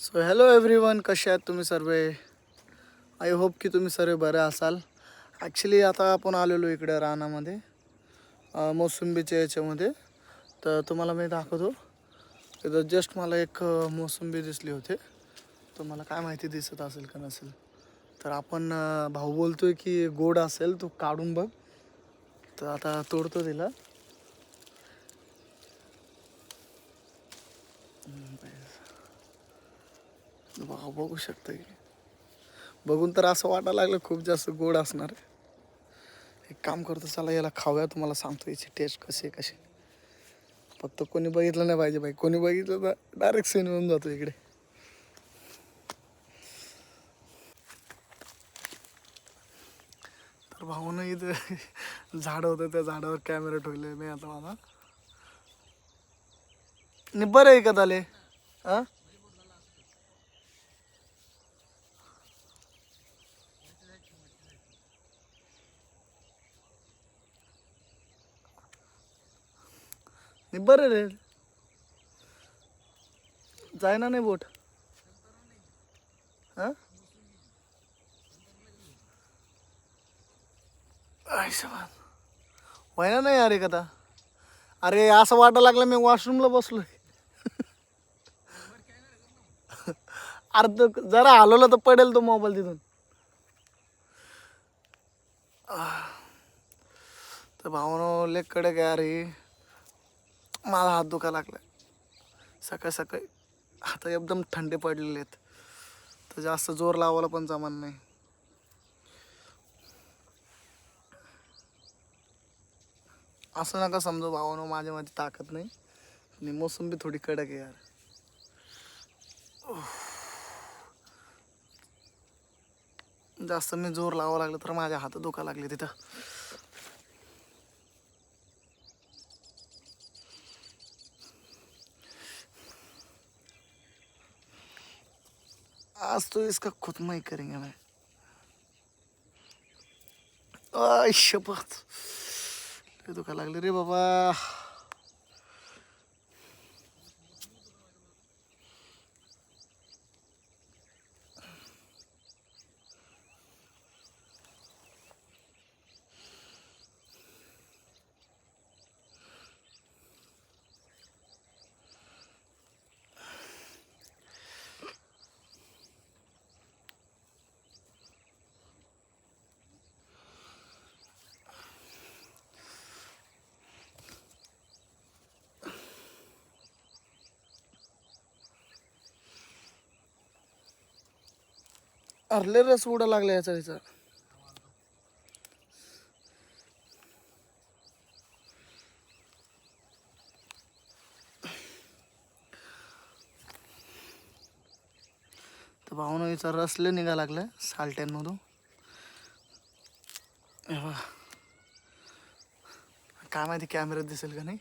So hello everyone, कसे आहात तुम्ही सर्व? आय होप की तुम्ही सर्व बरे असाल. ॲक्च्युली आता आपण आलेलो इकडे रानामध्ये मोसंबीच्या याच्यामध्ये. तर तुम्हाला मी दाखवतो. इथं जस्ट मला एक मोसंबी दिसली होते. तुम्हाला काय माहिती दिसत असेल का नसेल. तर आपण भाऊ बोलतोय की गोड असेल तो काढून बघ. तर आता तोडतो तिला. भाऊ बघू शकता की बघून तर असं वाटायला लागलं खूप जास्त गोड असणार आहे. एक काम करतो, चला याला खाऊया. तुम्हाला सांगतो याची टेस्ट कशी आहे कशी. फक्त कोणी बघितलं नाही पाहिजे भाई. कोणी बघितलं तर डायरेक्ट सीन होऊन जातो इकडे. तर भाऊनं इथं झाड होतं, त्या झाडावर कॅमेरा ठेवले मी आता माझा. आणि बरं आहे का झाले हां. नाही बरं रे, जायना नाही बोट हां. व्हायना नाही अरे कदा. अरे असं वाटायला लागलं मी वॉशरूमला बसलोय. अर्ध जरा हलवलं तर पडेल तो मोबाईल तिथून. तर भावनो लेक कडे काय अरे, माझा हात दुखा लागलाय. सकाळी सकाळी हात एकदम थंडे पडलेले आहेत. तर जास्त जोर लावायला पण जमान नाही. असं नका समजू भावानो माझ्यामध्ये ताकद नाही. आणि मोसंबी थोडी कडक आहे यार. जास्त मी जोर लावावं लागलं तर माझ्या हात दुखा लागले तिथं. आज तो इसका खुतमा ही करेंगे मैं. आय शपथ, लय दुखा लागले रे बाबा. अरे लय रस उडा लागला याचा याचा. तर भावनो याचा रस लय निघा लागलाय सालट्यांमधून. हे बघा. काय माहिती कॅमेऱ्यात दिसेल का नाही,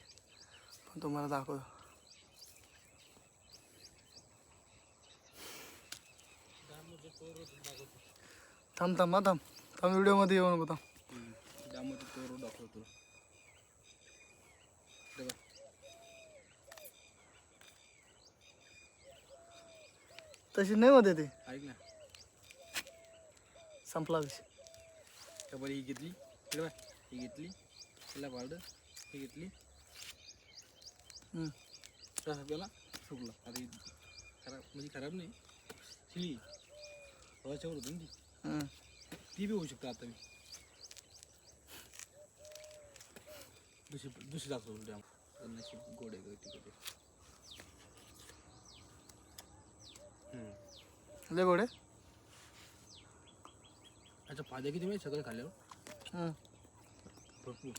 पण तुम्हाला दाखवतो. थांब थांब थांब थांब, व्हिडिओमध्ये येऊ नको थांब. तशी नाही होते ते. ऐक ना, संपला विषय. त्यावर ही घेतली, ही घेतली, तिला पावडर, ही घेतली, तसा त्याला सुकला. आता ही खराब म्हणजे खराब नाही, ही रवाच्यावर होती ना ती बी होऊ शकतं. आता मी दुसरी दाखवतो नशीब गोड आहे तिकडे. लय गोड आहे. अच्छा, फायदा किती माहिती सगळं खाल्ल्यावर? भरपूर.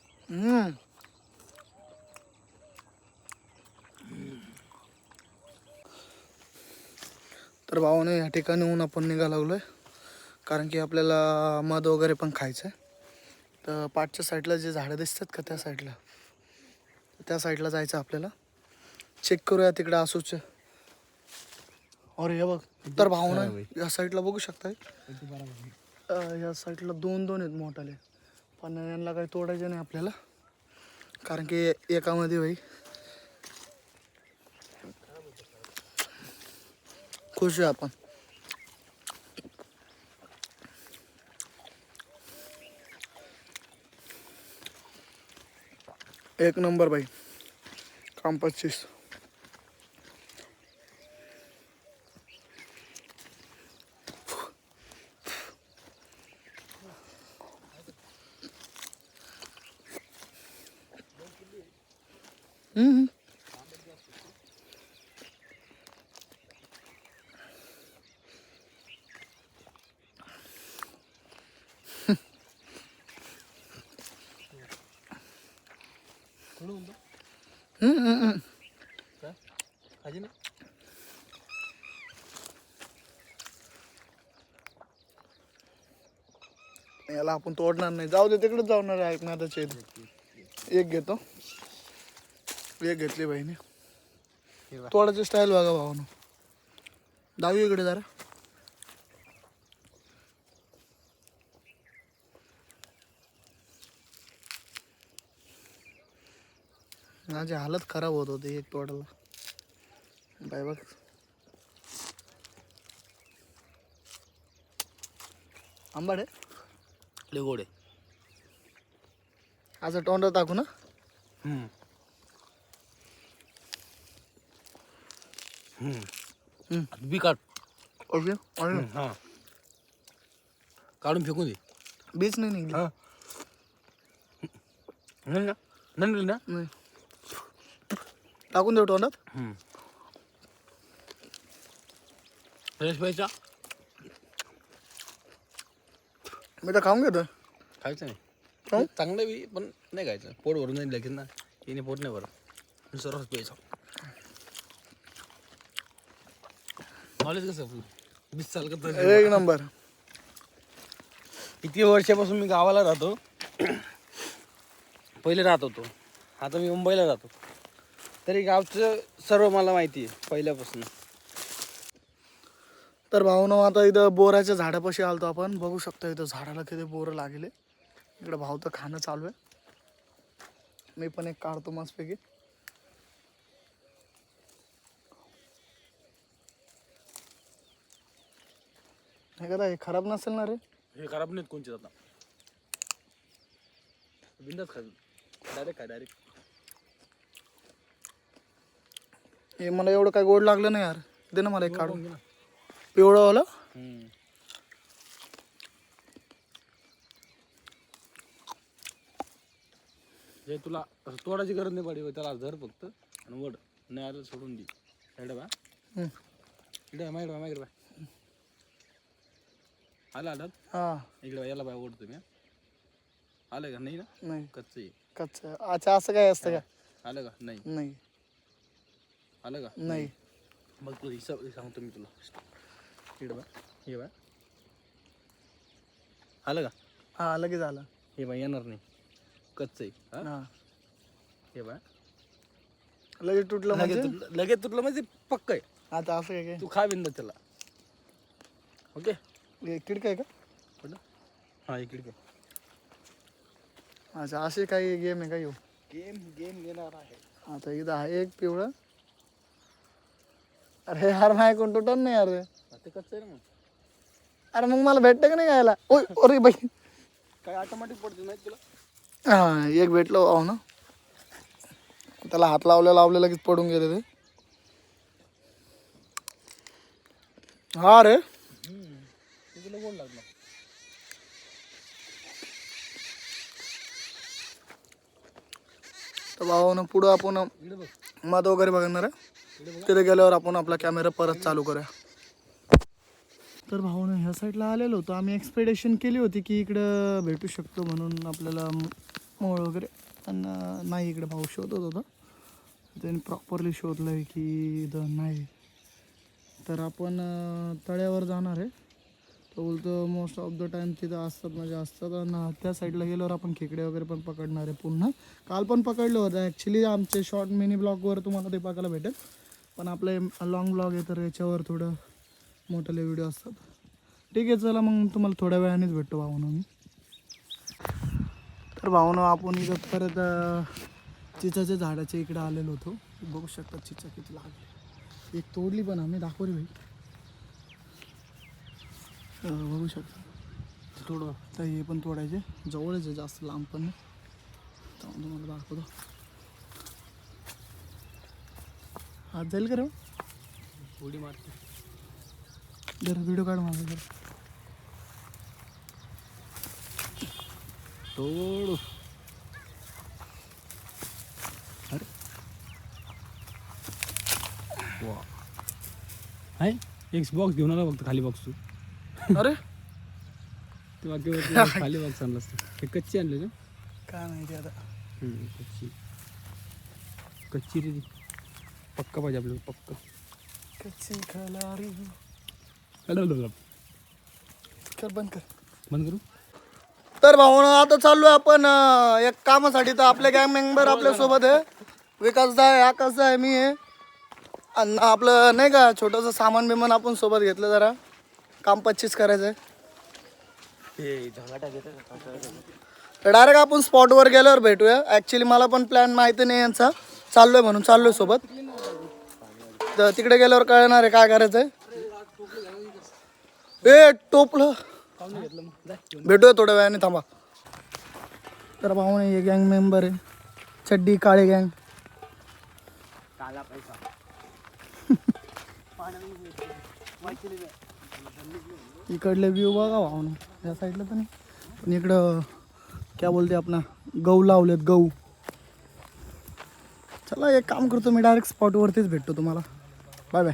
तर भावाने या ठिकाणी होऊन आपण निघा लागलोय, कारण की आपल्याला मध वगैरे पण खायचं आहे. तर पाठच्या साईडला जे झाडं दिसतात का त्या साईडला जायचं आपल्याला. चेक करूया तिकडे असूच. अरे हे बघ. तर भावना या साईडला बघू शकताय. या साईडला दोन दोन आहेत मोठाले, पण यांना काही तोडायचे नाही आपल्याला, कारण की एकामध्ये भाई खुश आहे आपण. एक नंबर भाई, काम 25. हम्म. काय खाजी ना याला आपण तोडणार नाही, जाऊ दे तिकडे जाणार आहे ऐकणारच आहे. एक घेतो, एक घेतली बहिणी. तोडाची स्टाईल बघा भावानं, डावी इकडे जरा. माझी हालत खराब होत होती एक तोडाला. बाय बघ, आंबाड आहे, लय गोड आहे. असं तोंडात टाकू ना. बी काढ. ओके, हा काढून फेकून दे. बीच नाही निघली. हा नाही ना, नाही ना. नाही, टाकून देऊ तोंडात. फ्रेश पाहिजे. मी तर खाऊन घेतोय. खायचं नाही. काहून? चांगलं बी पण नाही खायचं. पोट भरून नाही लगेच ना. तिने पोट नाही भरत. सर्वच प्यायचं. नॉलेज कसं आपलं 20 साल का एक नंबर. किती वर्षापासून मी गावाला राहतो. पहिले राहत होतो, आता मी मुंबईला राहतो. तरी गावचं सर्व मला माहिती आहे पहिल्यापासून. तर भाऊनो आता इथं बोराच्या झाडापाशी आलतो आपण. बघू शकतो इथं झाडाला किती बोरं लागले. इकडे भाऊ तर खाणं चालू आहे. मी पण एक काढतो मस्तपैकी. हे कदा हे खराब नसेल ना रे. हे खराब नाहीत कोणचे आता. बिंदास खा, डायरेक्ट खा डायरेक्ट. हे मला एवढं काय गोड लागलं नाही यार. दे ना मला एक काढून. पिवळं वाला. जे तुला तोडायची गरज नाही पडली, त्याला धर फक्त आणि वड. नाही आलं सोडून दे. इकडे बा, इकडे माहिती माहिती बा. आलं आलं. हा, इकडे याला बाय ओढतो मी. आलं का? नाही ना, नाही कच्चं आहे. कच्चं. अच्छा, असं काय असतं का? आलं का? नाही. नाही. आलं का? नाही. मग तुला हिसाब सांगतो मी तुला. इकडे बा, हे बा. आलं का? हा, लगेच आलं. हे बा येणार नाही, कच्चं आहे. हा, हे बा लगेच तुटलं म्हणजे. लगेच तुटलं म्हणजे पक्क आहे. आता असं काय काय. तू खा बिंदा त्याला. ओके. हे किडक आहे का? कुठं? हा इकडे काय. अच्छा, असे काही गेम आहे का येऊ. गेम येणार आहे. आता इथं आहे एक पिवळं. अरे यार माझ्या कोण तुटत नाही यार. ते कच्चं आहे ना मग. अरे मग मला भेटतं का नाही खायला. ओय अरे बाई, काय ऑटोमॅटिक पडते नाही तुला. हा, एक भेटलं आहो ना. त्याला हात लावल्या लगेच पडून गेले ते. हा रे, तुला गोड लागला. तर भावानं पुढं आपण इकडे बघ. मध वगैरे बघणार आहे. तिथे गेल्यावर आपण आपला कॅमेरा परत चालू करूया. तर भाऊनं ह्या साईडला आलेलो होतो आम्ही. एक्सपेक्टेशन केली होती की इकडं भेटू शकतो म्हणून आपल्याला मोळ वगैरे, पण नाही. इकडे भाऊ शोधत होता. त्यांनी प्रॉपरली शोधलं आहे की इथं नाही. तर आपण तळ्यावर जाणार आहे. तो बोलतो मोस्ट ऑफ द टाईम तिथं असतात, म्हणजे असतात. आणि त्या साईडला गेल्यावर आपण खेकडे वगैरे पण पकडणार आहे पुन्हा. काल पण पकडलं होतं ॲक्च्युली. आमचे शॉर्ट मिनी ब्लॉगवर तुम्हाला ते बघायला भेटेल. पण आपले लॉंग ब्लॉग आहे तर याच्यावर थोडं मोठाले व्हिडिओ असतात. ठीक आहे, चला मग तुम्हाला थोड्या वेळानेच भेटतो भावना मी. तर भावना आपण इथं परत चिचाच्या झाडाच्या इकडे आलेलो होतो. बघू शकता चिचा किती लागली. एक तोडली पण आम्ही, दाखवली भाई. बघू शकता थोडं तर हे पण तोडायचे जवळच आहे, जास्त लांब पण नाही. तर तुम्हाला दाखवतो. हात जाईल का रे? उडी मारते. जरा व्हिडिओ काढ माझा जरा. तोडू. अरे वा आहे एक बॉक्स घेऊन आला फक्त खाली बॉक्स तू. अरे ते बाकी खाली बॉक्स आणला असतं. हे कच्ची आणले ना? काय माहिती आता. कच्ची कच्ची रे ती. पक्का पाहिजे आपल्याला पक्का. कच्ची खलारी. हॅलो कर बंद कर. बंद करू. तर भाऊ आता चाललोय आपण एक कामासाठी. तर आपले गँग मेंबर आपल्या सोबत आहे. विकासदा आहे, आकाशदा आहे, मी आहे. आणि आपलं नाही का छोटंसं सामान बिमान आपण सोबत घेतलं. जरा काम 25 करायचं आहे. तर डायरेक्ट आपण स्पॉटवर गेल्यावर भेटूया. ॲक्च्युली मला पण प्लॅन माहिती नाही यांचा. चाललोय म्हणून चाललोय सोबत. तर तिकडे गेल्यावर कळणार आहे काय करायचं आहे. ए टोपलं. भेटूया थोड्या वेळाने, थांबा. तर भाऊ हे गँग मेंबर आहे. चड्डी काळे गँग. इकडले व्ह्यू बघा भाऊ या साईडला तर नाही, पण इकडं क्या बोलते आपला गहू लावलेत गहू. चला एक काम करतो मी, डायरेक्ट स्पॉटवरतीच भेटतो तुम्हाला. Bye bye.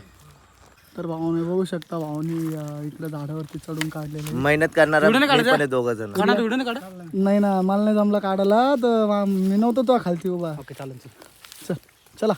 तर भाऊने बघू शकता, भाऊनी इकडे झाडावरती चढून काढलेले. मेहनत करणारा दोघ जण. नाही ना, मला नाही जमला काढायला. तर मी नव्हतो तो खालती उभा. ओके चालेल. चल चला.